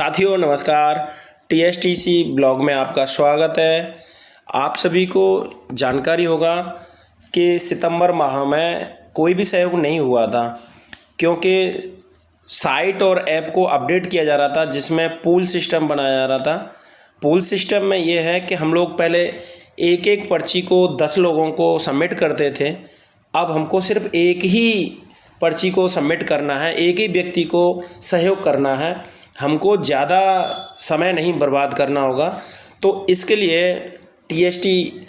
साथियों नमस्कार। TSTC blog में आपका स्वागत है। आप सभी को जानकारी होगा कि सितंबर माह में कोई भी सहयोग नहीं हुआ था, क्योंकि साइट और ऐप को अपडेट किया जा रहा था, जिसमें पूल सिस्टम बनाया जा रहा था। पूल सिस्टम में ये है कि हम लोग पहले एक एक पर्ची को 10 लोगों को सबमिट करते थे। अब हमको सिर्फ एक ही पर्ची को सबमिट करना है, एक ही व्यक्ति को सहयोग करना है। हमको ज़्यादा समय नहीं बर्बाद करना होगा। तो इसके लिए टीएसटी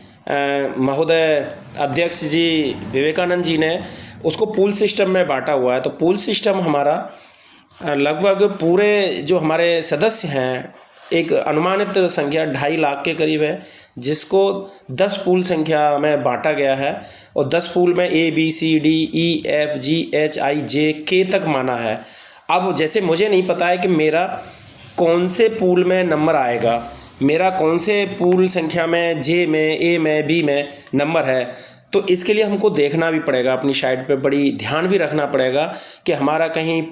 महोदय अध्यक्ष जी विवेकानंद जी ने उसको पूल सिस्टम में बांटा हुआ है। तो पूल सिस्टम हमारा लगभग पूरे जो हमारे सदस्य हैं, एक अनुमानित संख्या 2.5 लाख के करीब है, जिसको 10 पूल संख्या में बांटा गया है। और 10 पूल में ABCDEFGHIJK तक माना है। अब जैसे मुझे नहीं पता है कि मेरा कौन से पूल में नंबर आएगा, मेरा कौन से पूल संख्या में जे में, ए में, बी में नंबर है, तो इसके लिए हमको देखना भी पड़ेगा, अपनी साइट पे बड़ी ध्यान भी रखना पड़ेगा कि हमारा कहीं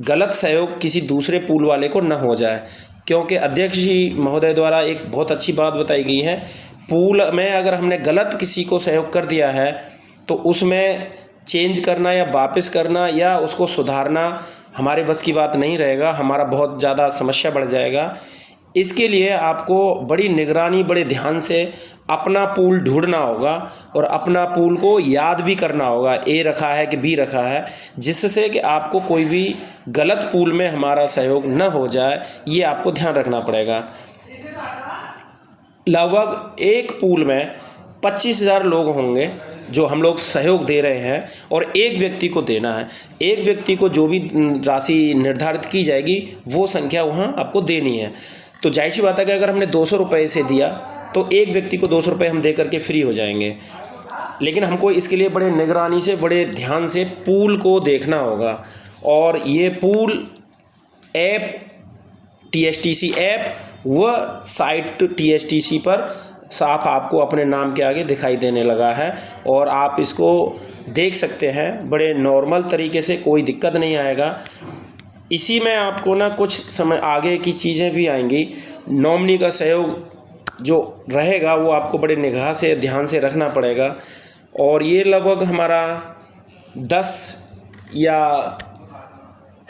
गलत सहयोग किसी दूसरे पूल वाले को न हो जाए। क्योंकि अध्यक्ष जी महोदय द्वारा एक बहुत अच्छी बात बताई गई है, पूल में अगर हमने गलत किसी को सहयोग कर दिया है तो उसमें चेंज करना या वापस करना या उसको सुधारना हमारे बस की बात नहीं रहेगा, हमारा बहुत ज़्यादा समस्या बढ़ जाएगा। इसके लिए आपको बड़ी निगरानी, बड़े ध्यान से अपना पूल ढूंढना होगा और अपना पूल को याद भी करना होगा, ए रखा है कि बी रखा है, जिससे कि आपको कोई भी गलत पूल में हमारा सहयोग न हो जाए, ये आपको ध्यान रखना पड़ेगा। लगभग एक पूल में 25,000 लोग होंगे जो हम लोग सहयोग दे रहे हैं, और एक व्यक्ति को देना है। एक व्यक्ति को जो भी राशि निर्धारित की जाएगी वो संख्या वहाँ आपको देनी है। तो जाहिर सी बात है कि अगर हमने 200 रुपये से दिया तो एक व्यक्ति को 200 रुपये हम दे करके फ्री हो जाएंगे। लेकिन हमको इसके लिए बड़े निगरानी से, बड़े ध्यान से पूल को देखना होगा। और ये पूल ऐप, टीएसटीसी ऐप व साइट टीएसटीसी पर साफ आपको अपने नाम के आगे दिखाई देने लगा है, और आप इसको देख सकते हैं बड़े नॉर्मल तरीके से, कोई दिक्कत नहीं आएगा। इसी में आपको ना कुछ समय आगे की चीज़ें भी आएंगी। नॉमिनी का सहयोग जो रहेगा वो आपको बड़े निगाह से, ध्यान से रखना पड़ेगा। और ये लगभग हमारा 10 या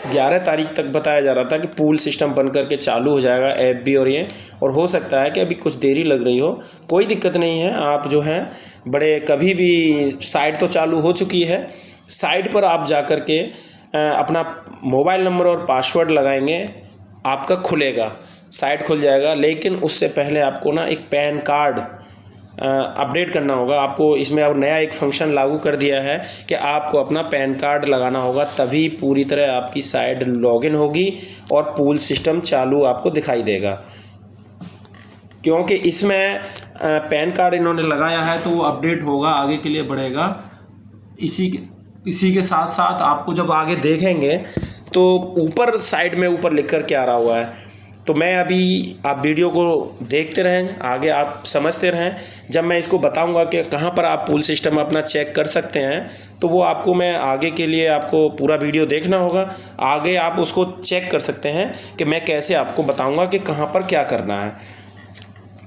11 तारीख तक बताया जा रहा था कि पूल सिस्टम बन करके चालू हो जाएगा, ऐप भी। और ये और हो सकता है कि अभी कुछ देरी लग रही हो, कोई दिक्कत नहीं है। आप जो हैं बड़े कभी भी, साइट तो चालू हो चुकी है, साइट पर आप जा कर के अपना मोबाइल नंबर और पासवर्ड लगाएंगे, आपका खुलेगा, साइट खुल जाएगा। लेकिन उससे पहले आपको ना एक पैन कार्ड अपडेट करना होगा। आपको इसमें अब नया एक फंक्शन लागू कर दिया है कि आपको अपना पैन कार्ड लगाना होगा, तभी पूरी तरह आपकी साइट लॉगिन होगी और पूल सिस्टम चालू आपको दिखाई देगा। क्योंकि इसमें पैन कार्ड इन्होंने लगाया है तो वो अपडेट होगा, आगे के लिए बढ़ेगा। इसी के साथ साथ आपको जब आगे देखेंगे तो ऊपर साइड में ऊपर लिख कर के आ रहा हुआ है। तो मैं अभी, आप वीडियो को देखते रहें, आगे आप समझते रहें। जब मैं इसको बताऊंगा कि कहाँ पर आप पूल सिस्टम अपना चेक कर सकते हैं, तो वो आपको मैं आगे के लिए, आपको पूरा वीडियो देखना होगा, आगे आप उसको चेक कर सकते हैं कि मैं कैसे आपको बताऊंगा कि कहाँ पर क्या करना है।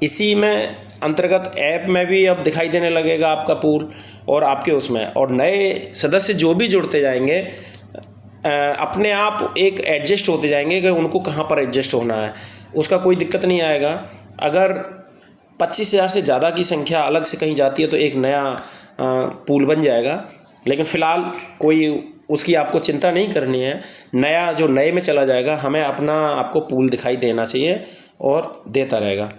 इसी में अंतर्गत ऐप में भी अब दिखाई देने लगेगा आपका पूल, और आपके उसमें, और नए सदस्य जो भी जुड़ते जाएंगे अपने आप एक एडजस्ट होते जाएंगे कि उनको कहाँ पर एडजस्ट होना है, उसका कोई दिक्कत नहीं आएगा। अगर 25,000 से ज़्यादा की संख्या अलग से कहीं जाती है तो एक नया पूल बन जाएगा। लेकिन फ़िलहाल कोई उसकी आपको चिंता नहीं करनी है। नया जो नए में चला जाएगा, हमें अपना आपको पूल दिखाई देना चाहिए और देता रहेगा।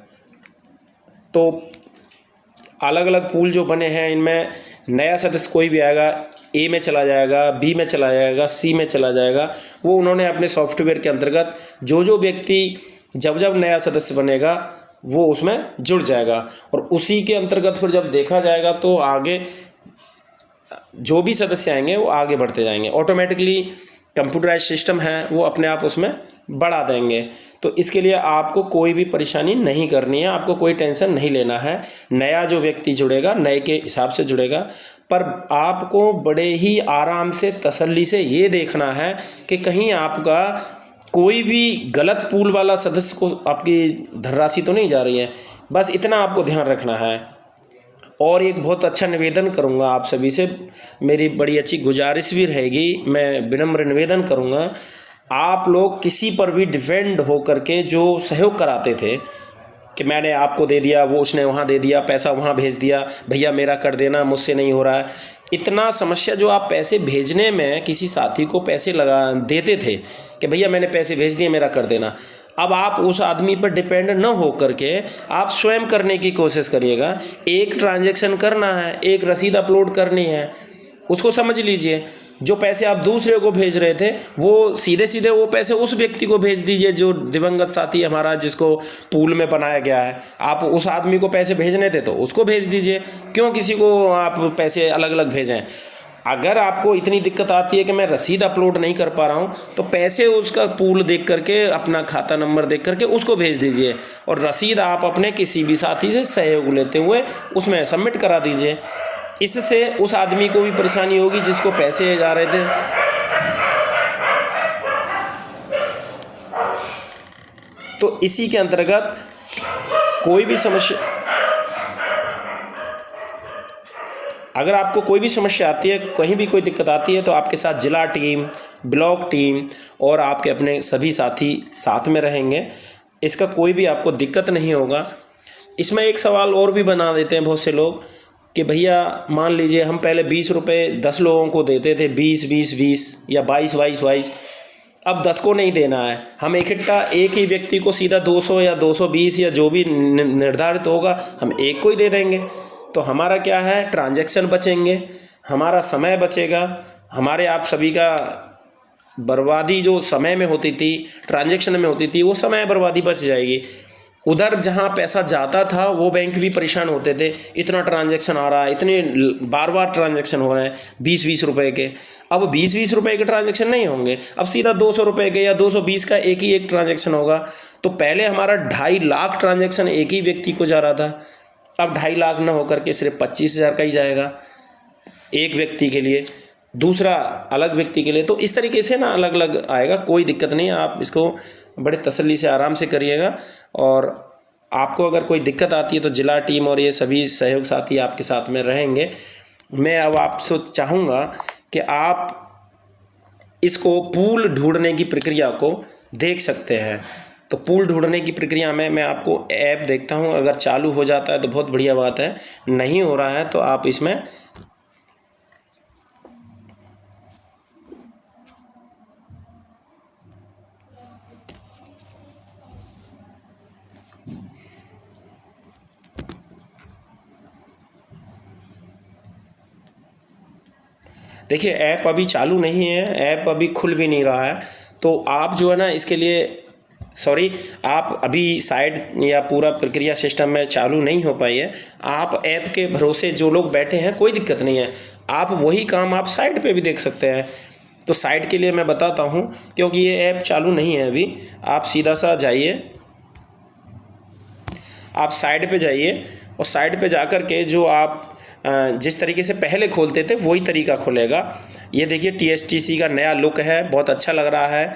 तो अलग अलग पूल जो बने हैं, इनमें नया सदस्य कोई भी आएगा, ए में चला जाएगा, बी में चला जाएगा, सी में चला जाएगा। वो उन्होंने अपने सॉफ्टवेयर के अंतर्गत जो व्यक्ति जब नया सदस्य बनेगा वो उसमें जुड़ जाएगा, और उसी के अंतर्गत फिर जब देखा जाएगा तो आगे जो भी सदस्य आएंगे वो आगे बढ़ते जाएंगे। ऑटोमेटिकली कंप्यूटराइज सिस्टम है, वो अपने आप उसमें बढ़ा देंगे। तो इसके लिए आपको कोई भी परेशानी नहीं करनी है, आपको कोई टेंशन नहीं लेना है। नया जो व्यक्ति जुड़ेगा नए के हिसाब से जुड़ेगा, पर आपको बड़े ही आराम से, तसल्ली से ये देखना है कि कहीं आपका कोई भी गलत पूल वाला सदस्य को आपकी धनराशि तो नहीं जा रही है, बस इतना आपको ध्यान रखना है। और एक बहुत अच्छा निवेदन करूंगा आप सभी से, मेरी बड़ी अच्छी गुजारिश भी रहेगी, मैं विनम्र निवेदन करूंगा, आप लोग किसी पर भी डिपेंड हो करके जो सहयोग कराते थे कि मैंने आपको दे दिया, वो उसने वहाँ दे दिया, पैसा वहाँ भेज दिया, भैया मेरा कर देना, मुझसे नहीं हो रहा है, इतना समस्या जो आप पैसे भेजने में किसी साथी को पैसे लगा देते थे कि भैया मैंने पैसे भेज दिए, मेरा कर देना, अब आप उस आदमी पर डिपेंड न हो करके आप स्वयं करने की कोशिश करिएगा। एक ट्रांजैक्शन करना है, एक रसीद अपलोड करनी है, उसको समझ लीजिए। जो पैसे आप दूसरे को भेज रहे थे वो सीधे सीधे वो पैसे उस व्यक्ति को भेज दीजिए जो दिवंगत साथी हमारा, जिसको पूल में बनाया गया है। आप उस आदमी को पैसे भेजने थे तो उसको भेज दीजिए, क्यों किसी को आप पैसे अलग अलग भेजें। अगर आपको इतनी दिक्कत आती है कि मैं रसीद अपलोड नहीं कर पा रहा हूँ, तो पैसे उसका पूल देख करके, अपना खाता नंबर देख करके उसको भेज दीजिए, और रसीद आप अपने किसी भी साथी से सहयोग लेते हुए उसमें सबमिट करा दीजिए। इससे उस आदमी को भी परेशानी होगी जिसको पैसे जा रहे थे। तो इसी के अंतर्गत कोई भी समस्या, अगर आपको कोई भी समस्या आती है, कहीं भी कोई दिक्कत आती है, तो आपके साथ जिला टीम, ब्लॉक टीम और आपके अपने सभी साथी साथ में रहेंगे। इसका कोई भी आपको दिक्कत नहीं होगा। इसमें एक सवाल और भी बना देते हैं बहुत से लोग कि भैया मान लीजिए हम पहले 20 रुपये 10 लोगों को देते थे, 20 या 22, अब 10 को नहीं देना है, हम इकट्ठा एक ही व्यक्ति को सीधा 200 या 220 या जो भी निर्धारित होगा हम एक को ही दे देंगे। तो हमारा क्या है, ट्रांजैक्शन बचेंगे, हमारा समय बचेगा, हमारे आप सभी का बर्बादी जो समय में होती थी, ट्रांजैक्शन में होती थी, वो समय बर्बादी बच जाएगी। उधर जहाँ पैसा जाता था वो बैंक भी परेशान होते थे, इतना ट्रांजैक्शन आ रहा है, इतने बार बार ट्रांजैक्शन हो रहे हैं 20 रुपए के। अब 20 रुपए के ट्रांजैक्शन नहीं होंगे, अब सीधा 200 रुपए के या 220 का एक ट्रांजैक्शन होगा। तो पहले हमारा 2.5 लाख ट्रांजैक्शन एक ही व्यक्ति को जा रहा था, अब 2.5 लाख न होकर के सिर्फ 25,000 का ही जाएगा एक व्यक्ति के लिए, दूसरा अलग व्यक्ति के लिए। तो इस तरीके से ना अलग अलग आएगा, कोई दिक्कत नहीं है, आप इसको बड़े तसल्ली से आराम से करिएगा। और आपको अगर कोई दिक्कत आती है तो जिला टीम और ये सभी सहयोग साथी आपके साथ में रहेंगे। मैं अब आपसे चाहूँगा कि आप इसको पूल ढूंढने की प्रक्रिया को देख सकते हैं। तो पूल ढूंढने की प्रक्रिया में मैं आपको ऐप देखता हूँ, अगर चालू हो जाता है तो बहुत बढ़िया बात है, नहीं हो रहा है तो आप इसमें देखिए ऐप अभी चालू नहीं है, ऐप अभी खुल भी नहीं रहा है। तो आप जो है ना इसके लिए आप अभी साइट या पूरा प्रक्रिया सिस्टम में चालू नहीं हो पाई है। आप ऐप के भरोसे जो लोग बैठे हैं कोई दिक्कत नहीं है, आप वही काम आप साइट पे भी देख सकते हैं। तो साइट के लिए मैं बताता हूँ, क्योंकि ये ऐप चालू नहीं है अभी। आप सीधा सा जाइए, आप साइट पे जाइए और साइट पे जाकर के जो आप जिस तरीके से पहले खोलते थे वही तरीका खुलेगा। ये देखिए TSTC का नया लुक है, बहुत अच्छा लग रहा है,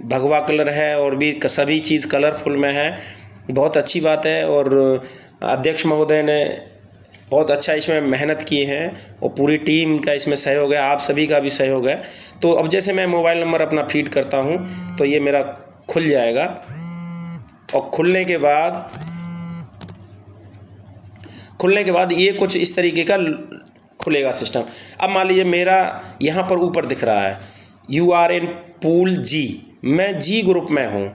भगवा कलर है और भी सभी चीज़ कलरफुल में है, बहुत अच्छी बात है। और अध्यक्ष महोदय ने बहुत अच्छा इसमें मेहनत की है और पूरी टीम का इसमें सहयोग है, आप सभी का भी सहयोग है। तो अब जैसे मैं मोबाइल नंबर अपना फीड करता हूँ तो ये मेरा खुल जाएगा, और खुलने के बाद ये कुछ इस तरीके का खुलेगा सिस्टम। अब मान लीजिए मेरा यहाँ पर ऊपर दिख रहा है You are in pool G, मैं G ग्रुप में हूँ,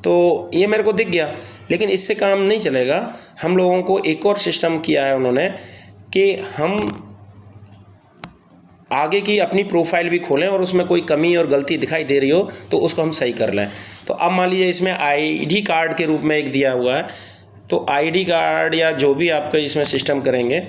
तो ये मेरे को दिख गया। लेकिन इससे काम नहीं चलेगा, हम लोगों को एक और सिस्टम किया है उन्होंने कि हम आगे की अपनी प्रोफाइल भी खोलें और उसमें कोई कमी और गलती दिखाई दे रही हो तो उसको हम सही कर लें। तो अब मान लीजिए इसमें ID कार्ड के रूप में एक दिया हुआ है, तो ID कार्ड या जो भी आपका इसमें सिस्टम करेंगे